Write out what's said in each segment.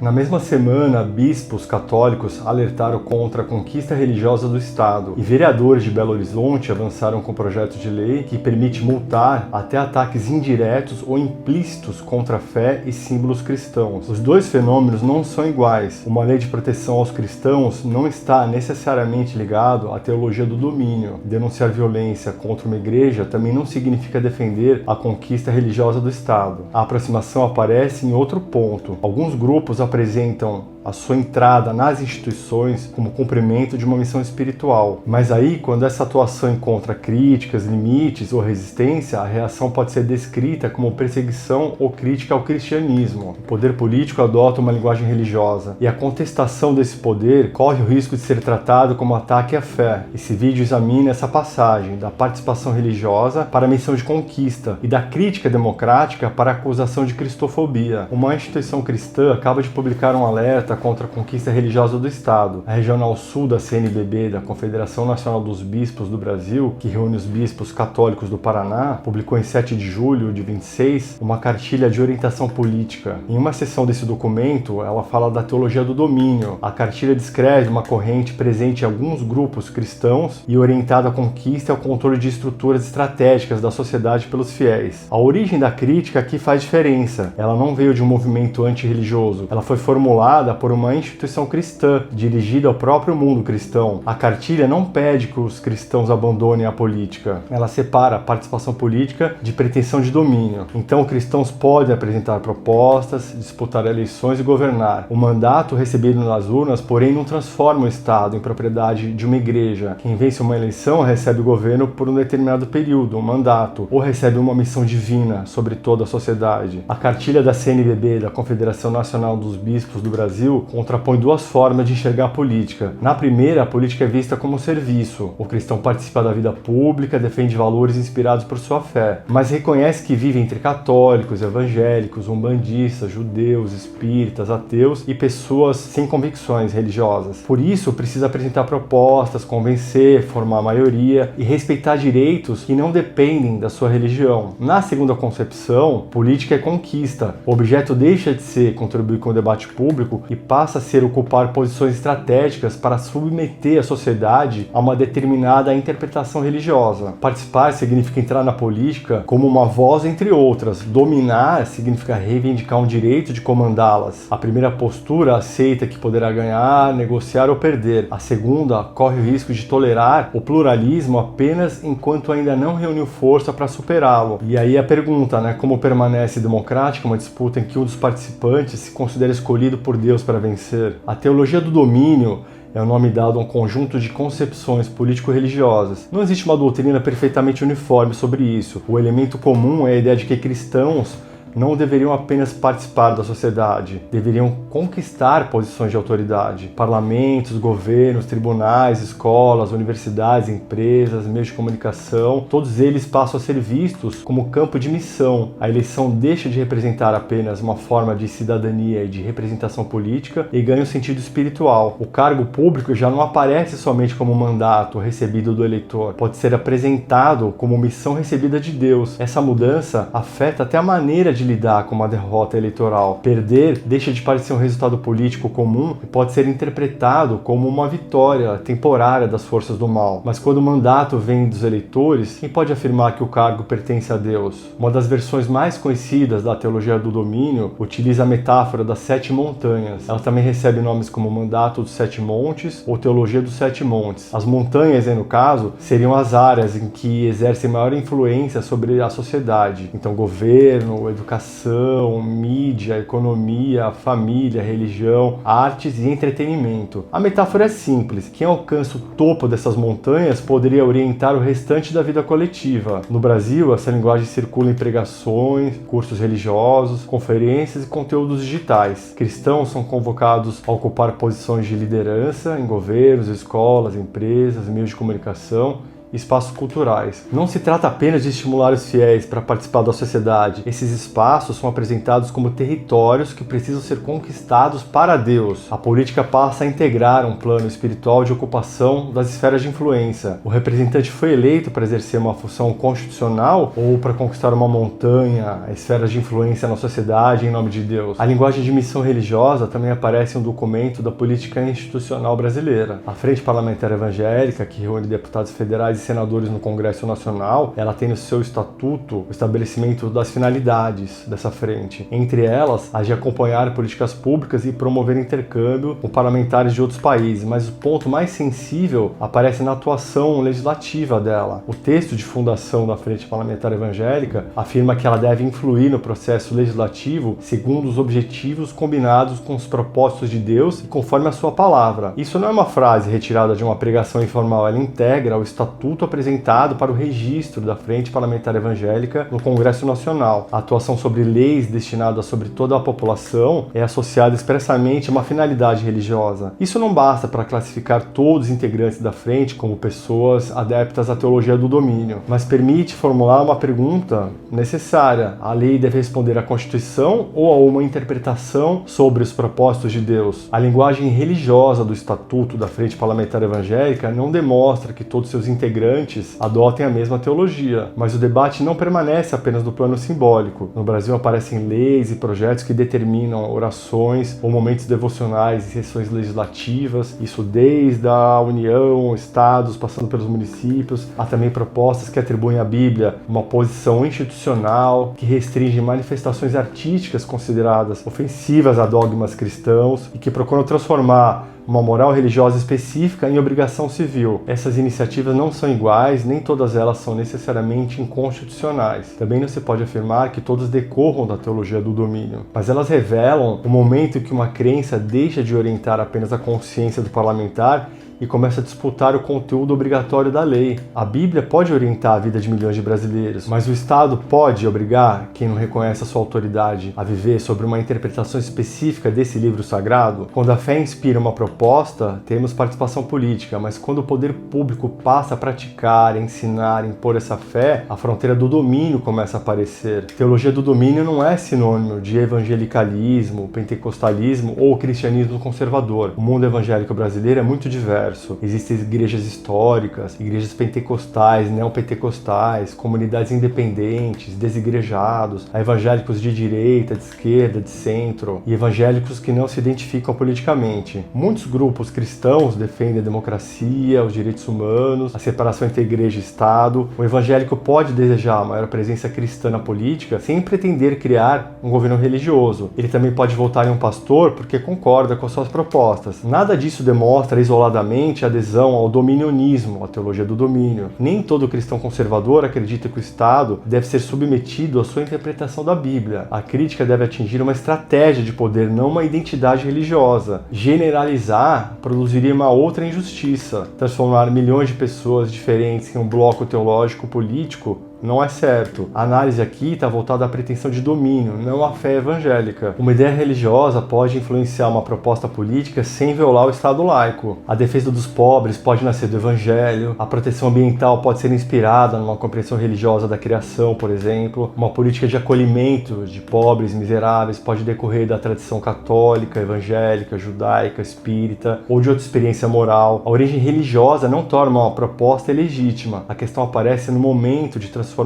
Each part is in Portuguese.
Na mesma semana, bispos católicos alertaram contra a conquista religiosa do Estado e vereadores de Belo Horizonte avançaram com um projeto de lei que permite multar até ataques indiretos ou implícitos contra a fé e símbolos cristãos. Os dois fenômenos não são iguais. Uma lei de proteção aos cristãos não está necessariamente ligado à teologia do domínio. Denunciar violência contra uma igreja também não significa defender a conquista religiosa do Estado. A aproximação aparece em outro ponto. Alguns grupos apresentam a sua entrada nas instituições como cumprimento de uma missão espiritual. Mas aí, quando essa atuação encontra críticas, limites ou resistência, a reação pode ser descrita como perseguição ou crítica ao cristianismo. O poder político adota uma linguagem religiosa e a contestação desse poder corre o risco de ser tratado como ataque à fé. Esse vídeo examina essa passagem da participação religiosa para a missão de conquista e da crítica democrática para a acusação de cristofobia. Uma instituição cristã acaba de publicar um alerta contra a conquista religiosa do Estado. A Regional Sul da CNBB, da Confederação Nacional dos Bispos do Brasil, que reúne os bispos católicos do Paraná, publicou em 7 de julho de 26 uma cartilha de orientação política. Em uma seção desse documento, ela fala da teologia do domínio. A cartilha descreve uma corrente presente em alguns grupos cristãos e orientada à conquista e ao controle de estruturas estratégicas da sociedade pelos fiéis. A origem da crítica aqui faz diferença. Ela não veio de um movimento antirreligioso. Ela foi formulada por uma instituição cristã, dirigida ao próprio mundo cristão. A cartilha não pede que os cristãos abandonem a política. Ela separa a participação política de pretensão de domínio. Então, cristãos podem apresentar propostas, disputar eleições e governar. O mandato recebido nas urnas, porém, não transforma o Estado em propriedade de uma igreja. Quem vence uma eleição recebe o governo por um determinado período, um mandato, ou recebe uma missão divina sobre toda a sociedade. A cartilha da CNBB, da Confederação Nacional dos Bispos do Brasil, contrapõe duas formas de enxergar a política. Na primeira, a política é vista como serviço. O cristão participa da vida pública, defende valores inspirados por sua fé, mas reconhece que vive entre católicos, evangélicos, umbandistas, judeus, espíritas, ateus e pessoas sem convicções religiosas. Por isso, precisa apresentar propostas, convencer, formar maioria e respeitar direitos que não dependem da sua religião. Na segunda concepção, política é conquista. O objeto deixa de ser contribuir com o debate público e passa a ser ocupar posições estratégicas para submeter a sociedade a uma determinada interpretação religiosa. Participar significa entrar na política como uma voz entre outras. Dominar significa reivindicar um direito de comandá-las. A primeira postura aceita que poderá ganhar, negociar ou perder. A segunda corre o risco de tolerar o pluralismo apenas enquanto ainda não reuniu força para superá-lo. E aí a pergunta, como permanece democrática uma disputa em que um dos participantes se considera escolhido por Deus para vencer? A teologia do domínio é o nome dado a um conjunto de concepções político-religiosas. Não existe uma doutrina perfeitamente uniforme sobre isso. O elemento comum é a ideia de que cristãos não deveriam apenas participar da sociedade, deveriam conquistar posições de autoridade. Parlamentos, governos, tribunais, escolas, universidades, empresas, meios de comunicação, todos eles passam a ser vistos como campo de missão. A eleição deixa de representar apenas uma forma de cidadania e de representação política e ganha um sentido espiritual. O cargo público já não aparece somente como um mandato recebido do eleitor, pode ser apresentado como missão recebida de Deus. Essa mudança afeta até a maneira de lidar com uma derrota eleitoral. Perder deixa de parecer um resultado político comum e pode ser interpretado como uma vitória temporária das forças do mal. Mas quando o mandato vem dos eleitores, quem pode afirmar que o cargo pertence a Deus? Uma das versões mais conhecidas da teologia do domínio utiliza a metáfora das 7 montanhas. Ela também recebe nomes como mandato dos 7 montes ou teologia dos 7 montes. As montanhas, no caso, seriam as áreas em que exercem maior influência sobre a sociedade. Então, governo, educação, mídia, economia, família, religião, artes e entretenimento. A metáfora é simples. Quem alcança o topo dessas montanhas poderia orientar o restante da vida coletiva. No Brasil, essa linguagem circula em pregações, cursos religiosos, conferências e conteúdos digitais. Cristãos são convocados a ocupar posições de liderança em governos, escolas, empresas, meios de comunicação espaços culturais. Não se trata apenas de estimular os fiéis para participar da sociedade. Esses espaços são apresentados como territórios que precisam ser conquistados para Deus. A política passa a integrar um plano espiritual de ocupação das esferas de influência. O representante foi eleito para exercer uma função constitucional ou para conquistar uma montanha, esferas de influência na sociedade em nome de Deus. A linguagem de missão religiosa também aparece em um documento da política institucional brasileira. A Frente Parlamentar Evangélica, que reúne deputados federais e senadores no Congresso Nacional, ela tem no seu estatuto o estabelecimento das finalidades dessa frente. Entre elas, a de acompanhar políticas públicas e promover intercâmbio com parlamentares de outros países, mas o ponto mais sensível aparece na atuação legislativa dela. O texto de fundação da Frente Parlamentar Evangélica afirma que ela deve influir no processo legislativo segundo os objetivos combinados com os propósitos de Deus e conforme a sua palavra. Isso não é uma frase retirada de uma pregação informal, ela integra o estatuto apresentado para o registro da Frente Parlamentar Evangélica no Congresso Nacional. A atuação sobre leis destinadas sobre toda a população é associada expressamente a uma finalidade religiosa. Isso não basta para classificar todos os integrantes da frente como pessoas adeptas à teologia do domínio, mas permite formular uma pergunta necessária. A lei deve responder à Constituição ou a uma interpretação sobre os propósitos de Deus? A linguagem religiosa do Estatuto da Frente Parlamentar Evangélica não demonstra que todos seus integrantes adotem a mesma teologia, mas o debate não permanece apenas no plano simbólico. No Brasil aparecem leis e projetos que determinam orações ou momentos devocionais e sessões legislativas, isso desde a União, estados, passando pelos municípios. Há também propostas que atribuem à Bíblia uma posição institucional, que restringe manifestações artísticas consideradas ofensivas a dogmas cristãos e que procuram transformar uma moral religiosa específica em obrigação civil. Essas iniciativas não são iguais, nem todas elas são necessariamente inconstitucionais. Também não se pode afirmar que todas decorram da teologia do domínio, mas elas revelam o momento em que uma crença deixa de orientar apenas a consciência do parlamentar e começa a disputar o conteúdo obrigatório da lei. A Bíblia pode orientar a vida de milhões de brasileiros, mas o Estado pode obrigar quem não reconhece a sua autoridade a viver sobre uma interpretação específica desse livro sagrado? Quando a fé inspira uma proposta, temos participação política, mas quando o poder público passa a praticar, ensinar, impor essa fé, a fronteira do domínio começa a aparecer. Teologia do domínio não é sinônimo de evangelicalismo, pentecostalismo ou cristianismo conservador. O mundo evangélico brasileiro é muito diverso. Existem igrejas históricas, igrejas pentecostais, neopentecostais, comunidades independentes, desigrejados, evangélicos de direita, de esquerda, de centro e evangélicos que não se identificam politicamente. Muitos grupos cristãos defendem a democracia, os direitos humanos, a separação entre igreja e Estado. O evangélico pode desejar maior presença cristã na política sem pretender criar um governo religioso. Ele também pode votar em um pastor porque concorda com as suas propostas. Nada disso demonstra isoladamente adesão ao dominionismo, à teologia do domínio. Nem todo cristão conservador acredita que o Estado deve ser submetido à sua interpretação da Bíblia. A crítica deve atingir uma estratégia de poder, não uma identidade religiosa. Generalizar produziria uma outra injustiça. Transformar milhões de pessoas diferentes em um bloco teológico político não é certo. A análise aqui está voltada à pretensão de domínio, não à fé evangélica. Uma ideia religiosa pode influenciar uma proposta política sem violar o Estado laico. A defesa dos pobres pode nascer do evangelho. A proteção ambiental pode ser inspirada numa compreensão religiosa da criação, por exemplo. Uma política de acolhimento de pobres miseráveis pode decorrer da tradição católica, evangélica, judaica, espírita ou de outra experiência moral. A origem religiosa não torna uma proposta ilegítima. A questão aparece no momento de transformá-la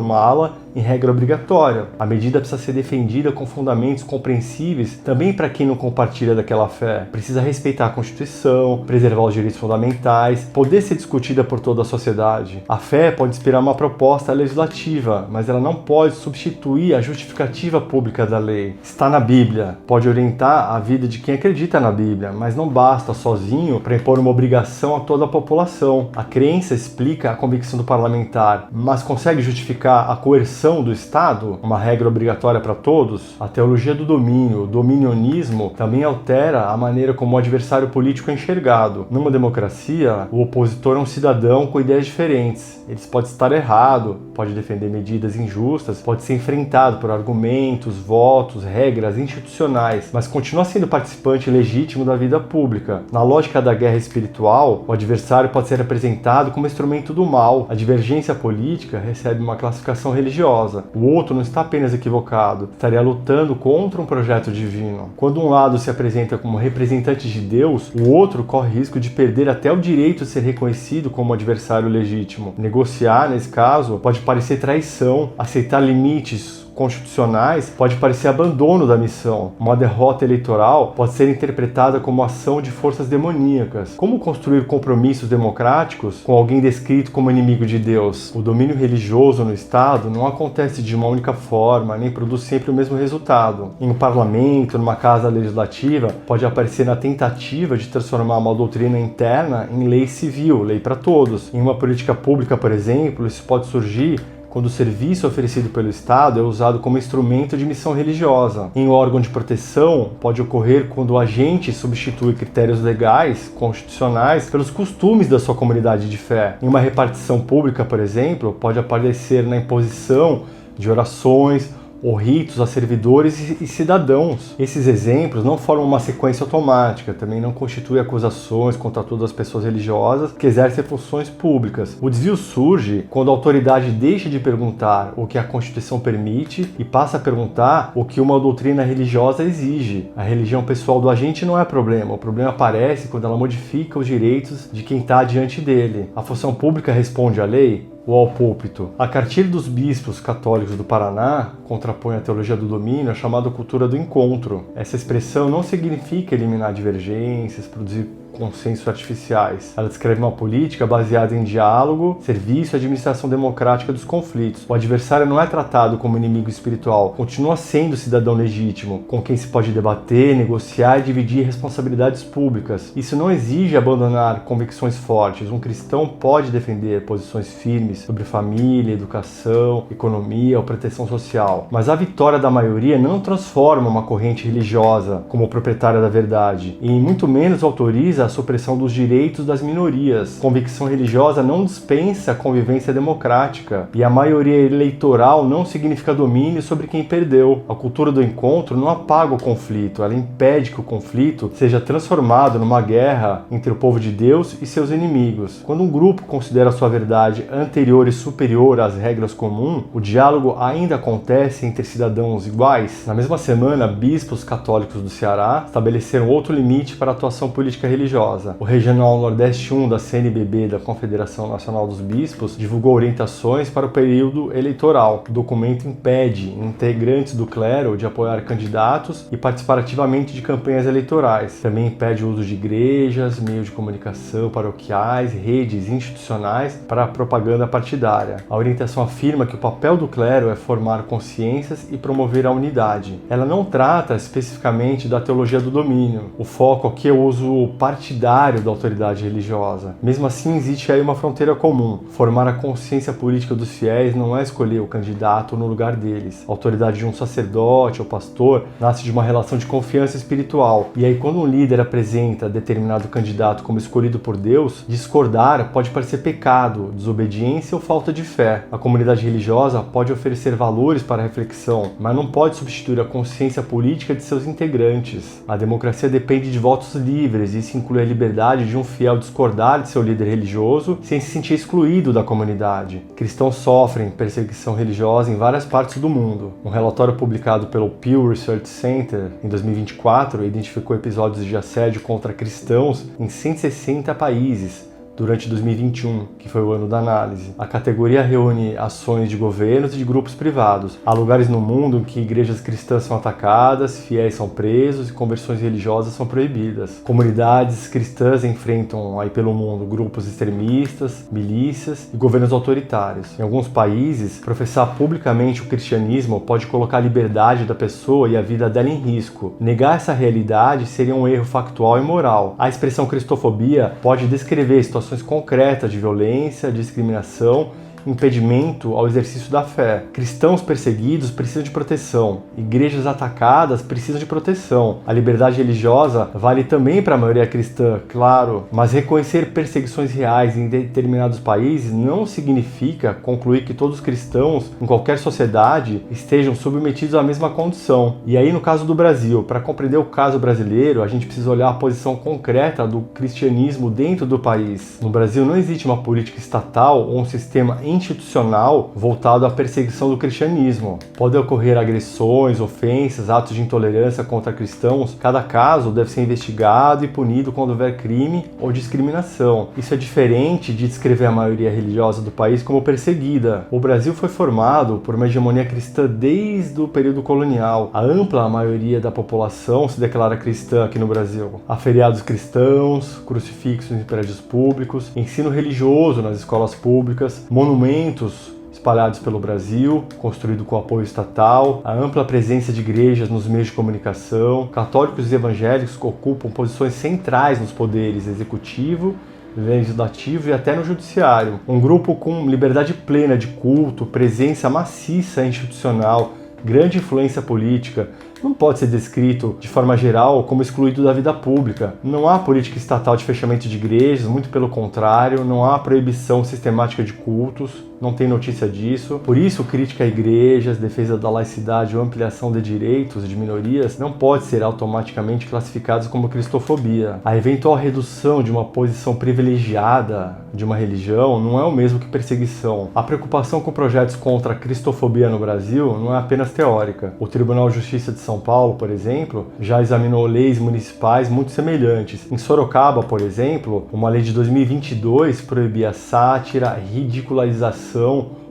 em regra obrigatória. A medida precisa ser defendida com fundamentos compreensíveis também para quem não compartilha daquela fé. Precisa respeitar a Constituição, preservar os direitos fundamentais, poder ser discutida por toda a sociedade. A fé pode inspirar uma proposta legislativa, mas ela não pode substituir a justificativa pública da lei. Está na Bíblia, pode orientar a vida de quem acredita na Bíblia, mas não basta sozinho para impor uma obrigação a toda a população. A crença explica a convicção do parlamentar, mas consegue justificar justificar a coerção do Estado, uma regra obrigatória para todos, a teologia do domínio, o dominionismo, também altera a maneira como o adversário político é enxergado. Numa democracia, o opositor é um cidadão com ideias diferentes. Ele pode estar errado, pode defender medidas injustas, pode ser enfrentado por argumentos, votos, regras institucionais, mas continua sendo participante legítimo da vida pública. Na lógica da guerra espiritual, o adversário pode ser apresentado como instrumento do mal. A divergência política recebe uma classificação religiosa. O outro não está apenas equivocado, estaria lutando contra um projeto divino. Quando um lado se apresenta como representante de Deus, o outro corre risco de perder até o direito de ser reconhecido como adversário legítimo. Negociar, nesse caso, pode parecer traição. Aceitar limites constitucionais pode parecer abandono da missão. Uma derrota eleitoral pode ser interpretada como ação de forças demoníacas. Como construir compromissos democráticos com alguém descrito como inimigo de Deus? O domínio religioso no Estado não acontece de uma única forma, nem produz sempre o mesmo resultado. Em um parlamento, numa casa legislativa, pode aparecer na tentativa de transformar uma doutrina interna em lei civil, lei para todos. Em uma política pública, por exemplo, isso pode surgir quando o serviço oferecido pelo Estado é usado como instrumento de missão religiosa. Em um órgão de proteção, pode ocorrer quando o agente substitui critérios legais, constitucionais, pelos costumes da sua comunidade de fé. Em uma repartição pública, por exemplo, pode aparecer na imposição de orações ou ritos a servidores e cidadãos. Esses exemplos não formam uma sequência automática, também não constituem acusações contra todas as pessoas religiosas que exercem funções públicas. O desvio surge quando a autoridade deixa de perguntar o que a Constituição permite e passa a perguntar o que uma doutrina religiosa exige. A religião pessoal do agente não é problema, o problema aparece quando ela modifica os direitos de quem está diante dele. A função pública responde à lei ou ao púlpito. A cartilha dos bispos católicos do Paraná contrapõe a teologia do domínio, a chamada cultura do encontro. Essa expressão não significa eliminar divergências, produzir consensos artificiais. Ela descreve uma política baseada em diálogo, serviço e administração democrática dos conflitos. O adversário não é tratado como inimigo espiritual, continua sendo cidadão legítimo, com quem se pode debater, negociar e dividir responsabilidades públicas. Isso não exige abandonar convicções fortes. Um cristão pode defender posições firmes sobre família, educação, economia ou proteção social. Mas a vitória da maioria não transforma uma corrente religiosa como proprietária da verdade, e muito menos autoriza a supressão dos direitos das minorias. Convicção religiosa não dispensa a convivência democrática, e a maioria eleitoral não significa domínio sobre quem perdeu. A cultura do encontro não apaga o conflito, ela impede que o conflito seja transformado numa guerra entre o povo de Deus e seus inimigos. Quando um grupo considera sua verdade anterior e superior às regras comuns, o diálogo ainda acontece entre cidadãos iguais. Na mesma semana, bispos católicos do Ceará estabeleceram outro limite para a atuação política religiosa. O Regional Nordeste 1 da CNBB, da Confederação Nacional dos Bispos, divulgou orientações para o período eleitoral. O documento impede integrantes do clero de apoiar candidatos e participar ativamente de campanhas eleitorais. Também impede o uso de igrejas, meios de comunicação paroquiais, redes institucionais para a propaganda partidária. A orientação afirma que o papel do clero é formar consciências e promover a unidade. Ela não trata especificamente da teologia do domínio. O foco aqui é o uso partidário da autoridade religiosa. Mesmo assim, existe aí uma fronteira comum. Formar a consciência política dos fiéis não é escolher o candidato no lugar deles. A autoridade de um sacerdote ou pastor nasce de uma relação de confiança espiritual. E aí, quando um líder apresenta determinado candidato como escolhido por Deus, discordar pode parecer pecado, desobediência ou falta de fé. A comunidade religiosa pode oferecer valores para a reflexão, mas não pode substituir a consciência política de seus integrantes. A democracia depende de votos livres, e isso inclui a liberdade de um fiel discordar de seu líder religioso sem se sentir excluído da comunidade. Cristãos sofrem perseguição religiosa em várias partes do mundo. Um relatório publicado pelo Pew Research Center em 2024 identificou episódios de assédio contra cristãos em 160 países durante 2021, que foi o ano da análise. A categoria reúne ações de governos e de grupos privados. Há lugares no mundo em que igrejas cristãs são atacadas, fiéis são presos e conversões religiosas são proibidas. Comunidades cristãs enfrentam aí pelo mundo grupos extremistas, milícias e governos autoritários. Em alguns países, professar publicamente o cristianismo pode colocar a liberdade da pessoa e a vida dela em risco. Negar essa realidade seria um erro factual e moral. A expressão cristofobia pode descrever situações concretas de violência, discriminação impedimento ao exercício da fé. Cristãos perseguidos precisam de proteção. Igrejas atacadas precisam de proteção. A liberdade religiosa vale também para a maioria cristã, claro, mas reconhecer perseguições reais em determinados países não significa concluir que todos os cristãos, em qualquer sociedade, estejam submetidos à mesma condição. E aí, no caso do Brasil, para compreender o caso brasileiro, a gente precisa olhar a posição concreta do cristianismo dentro do país. No Brasil não existe uma política estatal ou um sistema institucional voltado à perseguição do cristianismo. Podem ocorrer agressões, ofensas, atos de intolerância contra cristãos. Cada caso deve ser investigado e punido quando houver crime ou discriminação. Isso é diferente de descrever a maioria religiosa do país como perseguida. O Brasil foi formado por uma hegemonia cristã desde o período colonial. A ampla maioria da população se declara cristã aqui no Brasil. Há feriados cristãos, crucifixos em prédios públicos, ensino religioso nas escolas públicas, monumentos espalhados pelo Brasil, construído com apoio estatal, a ampla presença de igrejas nos meios de comunicação, católicos e evangélicos que ocupam posições centrais nos poderes executivo, legislativo e até no judiciário. Um grupo com liberdade plena de culto, presença maciça institucional, grande influência política, não pode ser descrito de forma geral como excluído da vida pública. Não há política estatal de fechamento de igrejas, muito pelo contrário, não há proibição sistemática de cultos, não tem notícia disso. Por isso, crítica a igrejas, defesa da laicidade ou ampliação de direitos de minorias não pode ser automaticamente classificados como cristofobia. A eventual redução de uma posição privilegiada de uma religião não é o mesmo que perseguição. A preocupação com projetos contra a cristofobia no Brasil não é apenas teórica. O Tribunal de Justiça de São Paulo, por exemplo, já examinou leis municipais muito semelhantes. Em Sorocaba, por exemplo, uma lei de 2022 proibia sátira, ridicularização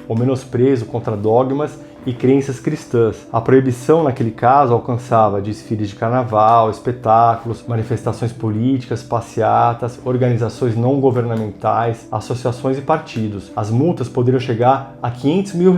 ou menosprezo contra dogmas e crenças cristãs. A proibição naquele caso alcançava desfiles de carnaval, espetáculos, manifestações políticas, passeatas, organizações não governamentais, associações e partidos. As multas poderiam chegar a R$500 mil.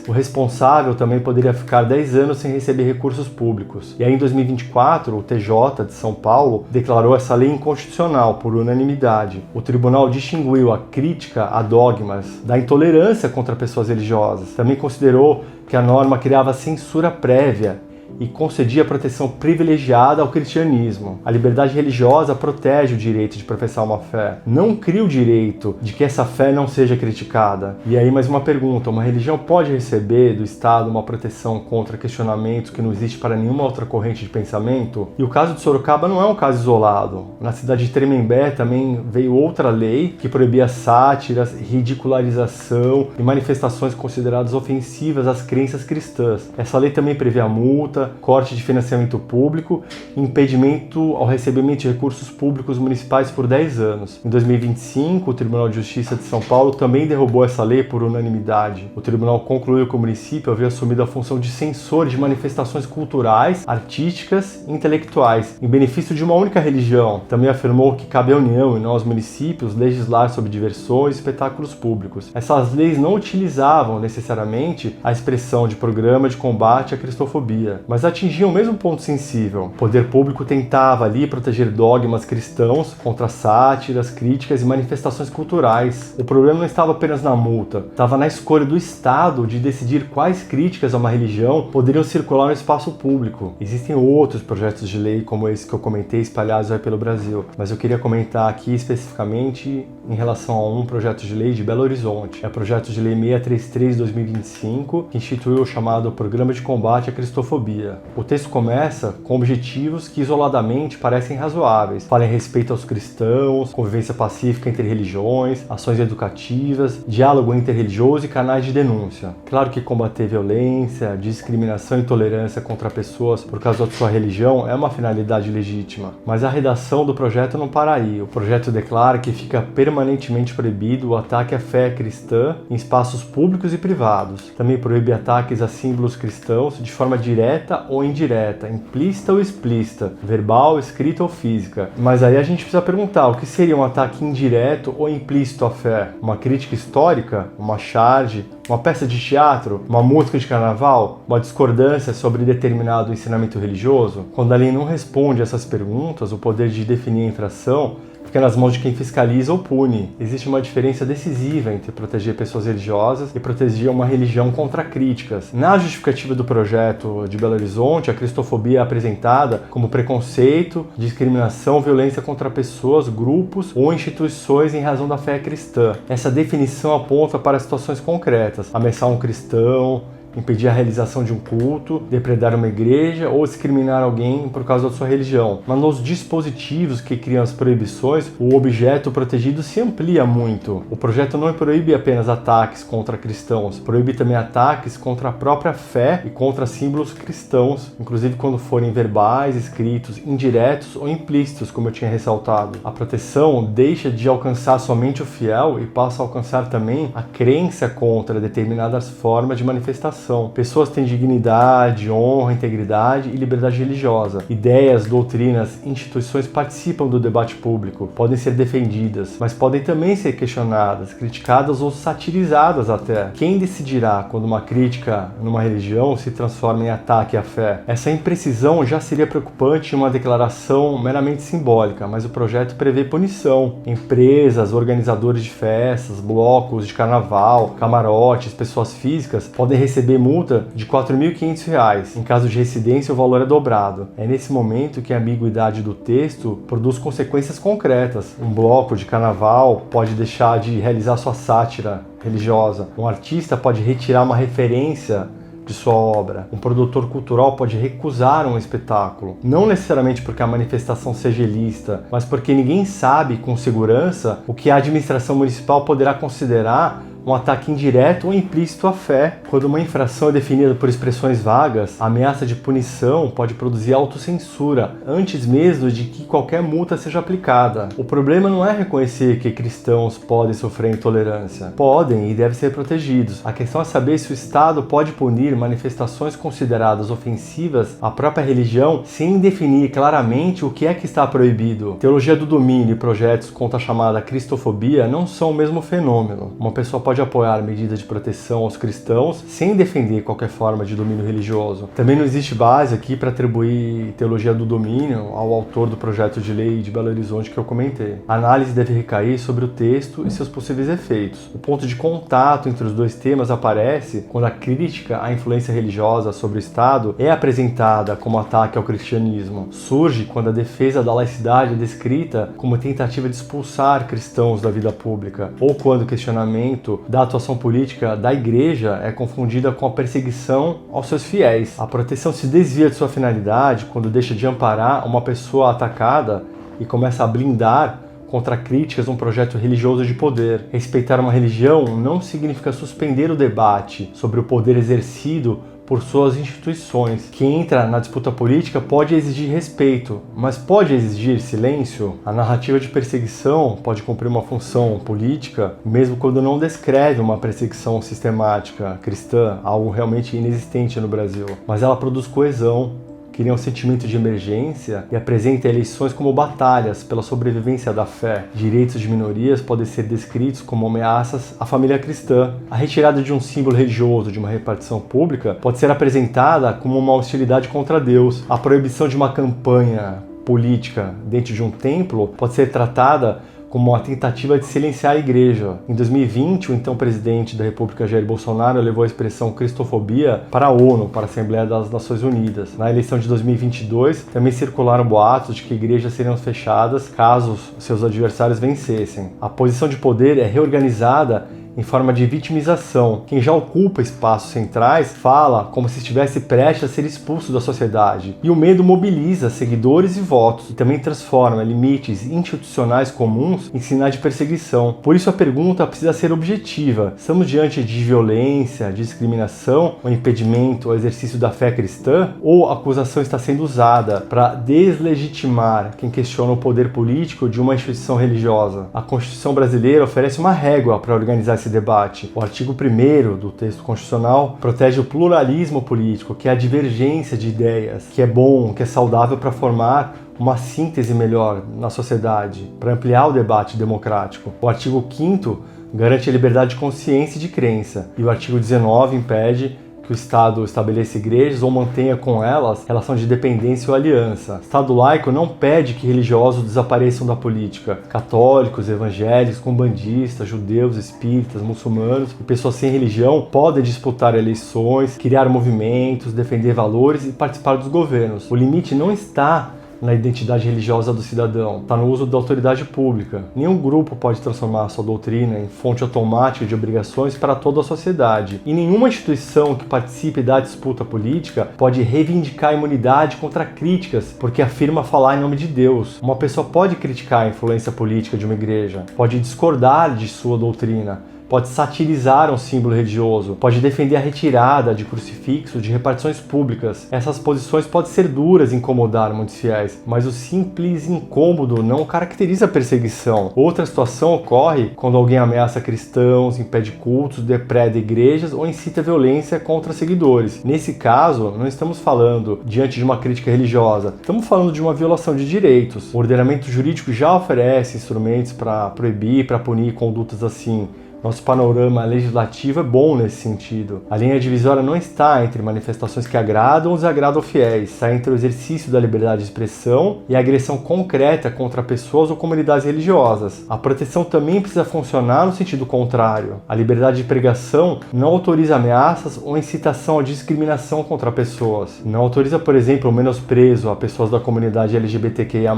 O responsável também poderia ficar 10 anos sem receber recursos públicos. E aí em 2024, o TJ de São Paulo declarou essa lei inconstitucional por unanimidade. O tribunal distinguiu a crítica a dogmas da intolerância contra pessoas religiosas. Também considerou que a norma criava censura prévia e concedia proteção privilegiada ao cristianismo. A liberdade religiosa protege o direito de professar uma fé, não cria o direito de que essa fé não seja criticada. E aí mais uma pergunta, uma religião pode receber do Estado uma proteção contra questionamentos que não existe para nenhuma outra corrente de pensamento? E o caso de Sorocaba não é um caso isolado. Na cidade de Tremembé também veio outra lei que proibia sátiras, ridicularização e manifestações consideradas ofensivas às crenças cristãs. Essa lei também prevê a multa, corte de financiamento público e impedimento ao recebimento de recursos públicos municipais por 10 anos. Em 2025, o Tribunal de Justiça de São Paulo também derrubou essa lei por unanimidade. O tribunal concluiu que o município havia assumido a função de censor de manifestações culturais, artísticas e intelectuais, em benefício de uma única religião. Também afirmou que cabe à União e não aos municípios legislar sobre diversões e espetáculos públicos. Essas leis não utilizavam necessariamente a expressão de programa de combate à cristofobia, mas atingiam o mesmo ponto sensível. O poder público tentava ali proteger dogmas cristãos contra sátiras, críticas e manifestações culturais. O problema não estava apenas na multa, estava na escolha do Estado de decidir quais críticas a uma religião poderiam circular no espaço público. Existem outros projetos de lei como esse que eu comentei espalhados aí pelo Brasil, mas eu queria comentar aqui especificamente em relação a um projeto de lei de Belo Horizonte. É o projeto de lei 633 de 2025, que instituiu o chamado Programa de Combate à Cristofobia. O texto começa com objetivos que isoladamente parecem razoáveis. Fala em respeito aos cristãos, convivência pacífica entre religiões, ações educativas, diálogo interreligioso e canais de denúncia. Claro que combater violência, discriminação e intolerância contra pessoas por causa de sua religião é uma finalidade legítima, mas a redação do projeto não para aí. O projeto declara que fica permanentemente proibido o ataque à fé cristã em espaços públicos e privados. Também proíbe ataques a símbolos cristãos de forma direta ou indireta, implícita ou explícita, verbal, escrita ou física. Mas aí a gente precisa perguntar, o que seria um ataque indireto ou implícito à fé? Uma crítica histórica? Uma charge? Uma peça de teatro? Uma música de carnaval? Uma discordância sobre determinado ensinamento religioso? Quando a lei não responde a essas perguntas, o poder de definir a infração fica nas mãos de quem fiscaliza ou pune. Existe uma diferença decisiva entre proteger pessoas religiosas e proteger uma religião contra críticas. Na justificativa do projeto de Belo Horizonte, a cristofobia é apresentada como preconceito, discriminação, violência contra pessoas, grupos ou instituições em razão da fé cristã. Essa definição aponta para situações concretas: ameaçar um cristão, impedir a realização de um culto, depredar uma igreja ou discriminar alguém por causa da sua religião. Mas nos dispositivos que criam as proibições, o objeto protegido se amplia muito. O projeto não proíbe apenas ataques contra cristãos, proíbe também ataques contra a própria fé e contra símbolos cristãos, inclusive quando forem verbais, escritos, indiretos ou implícitos, como eu tinha ressaltado. A proteção deixa de alcançar somente o fiel e passa a alcançar também a crença contra determinadas formas de manifestação. Pessoas têm dignidade, honra, integridade e liberdade religiosa. Ideias, doutrinas, instituições participam do debate público, podem ser defendidas, mas podem também ser questionadas, criticadas ou satirizadas até. Quem decidirá quando uma crítica numa religião se transforma em ataque à fé? Essa imprecisão já seria preocupante em uma declaração meramente simbólica, mas o projeto prevê punição. Empresas, organizadores de festas, blocos de carnaval, camarotes, pessoas físicas podem receber multa de R$ 4.500. Em caso de reincidência, o valor é dobrado. É nesse momento que a ambiguidade do texto produz consequências concretas. Um bloco de carnaval pode deixar de realizar sua sátira religiosa. Um artista pode retirar uma referência de sua obra. Um produtor cultural pode recusar um espetáculo. Não necessariamente porque a manifestação seja ilícita, mas porque ninguém sabe com segurança o que a administração municipal poderá considerar um ataque indireto ou implícito à fé. Quando uma infração é definida por expressões vagas, a ameaça de punição pode produzir autocensura, antes mesmo de que qualquer multa seja aplicada. O problema não é reconhecer que cristãos podem sofrer intolerância. Podem e devem ser protegidos. A questão é saber se o Estado pode punir manifestações consideradas ofensivas à própria religião sem definir claramente o que é que está proibido. Teologia do domínio e projetos contra a chamada cristofobia não são o mesmo fenômeno. Uma pessoa pode apoiar medidas de proteção aos cristãos sem defender qualquer forma de domínio religioso. Também não existe base aqui para atribuir teologia do domínio ao autor do projeto de lei de Belo Horizonte que eu comentei. A análise deve recair sobre o texto e seus possíveis efeitos. O ponto de contato entre os dois temas aparece quando a crítica à influência religiosa sobre o Estado é apresentada como ataque ao cristianismo. Surge quando a defesa da laicidade é descrita como tentativa de expulsar cristãos da vida pública, ou quando o questionamento da atuação política da igreja é confundida com a perseguição aos seus fiéis. A proteção se desvia de sua finalidade quando deixa de amparar uma pessoa atacada e começa a blindar contra críticas um projeto religioso de poder. Respeitar uma religião não significa suspender o debate sobre o poder exercido por suas instituições. Quem entra na disputa política pode exigir respeito, mas pode exigir silêncio? A narrativa de perseguição pode cumprir uma função política, mesmo quando não descreve uma perseguição sistemática cristã, algo realmente inexistente no Brasil. Mas ela produz coesão, cria um sentimento de emergência e apresenta eleições como batalhas pela sobrevivência da fé. Direitos de minorias podem ser descritos como ameaças à família cristã. A retirada de um símbolo religioso de uma repartição pública pode ser apresentada como uma hostilidade contra Deus. A proibição de uma campanha política dentro de um templo pode ser tratada como uma tentativa de silenciar a igreja. Em 2020, o então presidente da República, Jair Bolsonaro, levou a expressão cristofobia para a ONU, para a Assembleia das Nações Unidas. Na eleição de 2022, também circularam boatos de que igrejas seriam fechadas caso seus adversários vencessem. A posição de poder é reorganizada em forma de vitimização. Quem já ocupa espaços centrais fala como se estivesse prestes a ser expulso da sociedade. E o medo mobiliza seguidores e votos e também transforma limites institucionais comuns em sinais de perseguição. Por isso a pergunta precisa ser objetiva. Estamos diante de violência, discriminação, ou impedimento ao exercício da fé cristã? Ou a acusação está sendo usada para deslegitimar quem questiona o poder político de uma instituição religiosa? A Constituição brasileira oferece uma régua para organizar esse debate. O artigo 1º do texto constitucional protege o pluralismo político, que é a divergência de ideias, que é bom, que é saudável para formar uma síntese melhor na sociedade, para ampliar o debate democrático. O artigo 5º garante a liberdade de consciência e de crença. E o artigo 19 impede que o Estado estabeleça igrejas ou mantenha com elas relação de dependência ou aliança. O Estado laico não pede que religiosos desapareçam da política. Católicos, evangélicos, umbandistas, judeus, espíritas, muçulmanos e pessoas sem religião podem disputar eleições, criar movimentos, defender valores e participar dos governos. O limite não está na identidade religiosa do cidadão, está no uso da autoridade pública. Nenhum grupo pode transformar a sua doutrina em fonte automática de obrigações para toda a sociedade. E nenhuma instituição que participe da disputa política pode reivindicar a imunidade contra críticas, porque afirma falar em nome de Deus. Uma pessoa pode criticar a influência política de uma igreja, pode discordar de sua doutrina, pode satirizar um símbolo religioso, pode defender a retirada de crucifixos de repartições públicas. Essas posições podem ser duras e incomodar muitos fiéis, mas o simples incômodo não caracteriza a perseguição. Outra situação ocorre quando alguém ameaça cristãos, impede cultos, depreda igrejas ou incita violência contra seguidores. Nesse caso, não estamos falando diante de uma crítica religiosa, estamos falando de uma violação de direitos. O ordenamento jurídico já oferece instrumentos para proibir, para punir condutas assim. Nosso panorama legislativo é bom nesse sentido. A linha divisória não está entre manifestações que agradam ou desagradam fiéis, está entre o exercício da liberdade de expressão e a agressão concreta contra pessoas ou comunidades religiosas. A proteção também precisa funcionar no sentido contrário. A liberdade de pregação não autoriza ameaças ou incitação à discriminação contra pessoas. Não autoriza, por exemplo, o menosprezo a pessoas da comunidade LGBTQIA+.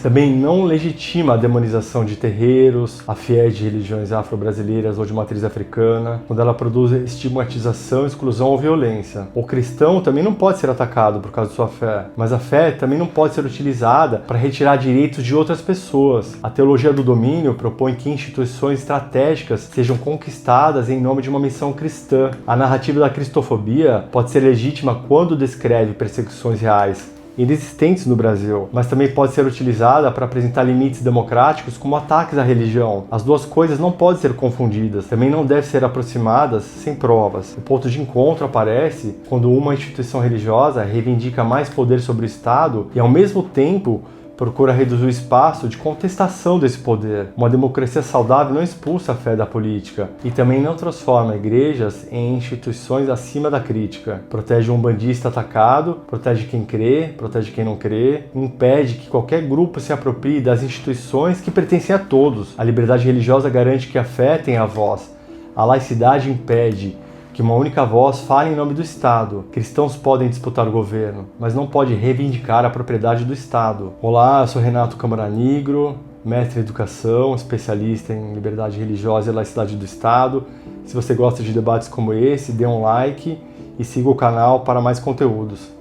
Também não legitima a demonização de terreiros, a fiéis de religiões afro-brasileiras ou de matriz africana, quando ela produz estigmatização, exclusão ou violência. O cristão também não pode ser atacado por causa de sua fé, mas a fé também não pode ser utilizada para retirar direitos de outras pessoas. A teologia do domínio propõe que instituições estratégicas sejam conquistadas em nome de uma missão cristã. A narrativa da cristofobia pode ser legítima quando descreve perseguições reais inexistentes no Brasil, mas também pode ser utilizada para apresentar limites democráticos como ataques à religião. As duas coisas não podem ser confundidas, também não devem ser aproximadas sem provas. O ponto de encontro aparece quando uma instituição religiosa reivindica mais poder sobre o Estado e, ao mesmo tempo, procura reduzir o espaço de contestação desse poder. Uma democracia saudável não expulsa a fé da política e também não transforma igrejas em instituições acima da crítica. Protege um umbandista atacado, protege quem crê, protege quem não crê, impede que qualquer grupo se aproprie das instituições que pertencem a todos. A liberdade religiosa garante que a fé tenha voz. A laicidade impede que uma única voz fale em nome do Estado. Cristãos podem disputar o governo, mas não pode reivindicar a propriedade do Estado. Olá, eu sou Renato Camarnigro, mestre em educação, especialista em liberdade religiosa e laicidade do Estado. Se você gosta de debates como esse, dê um like e siga o canal para mais conteúdos.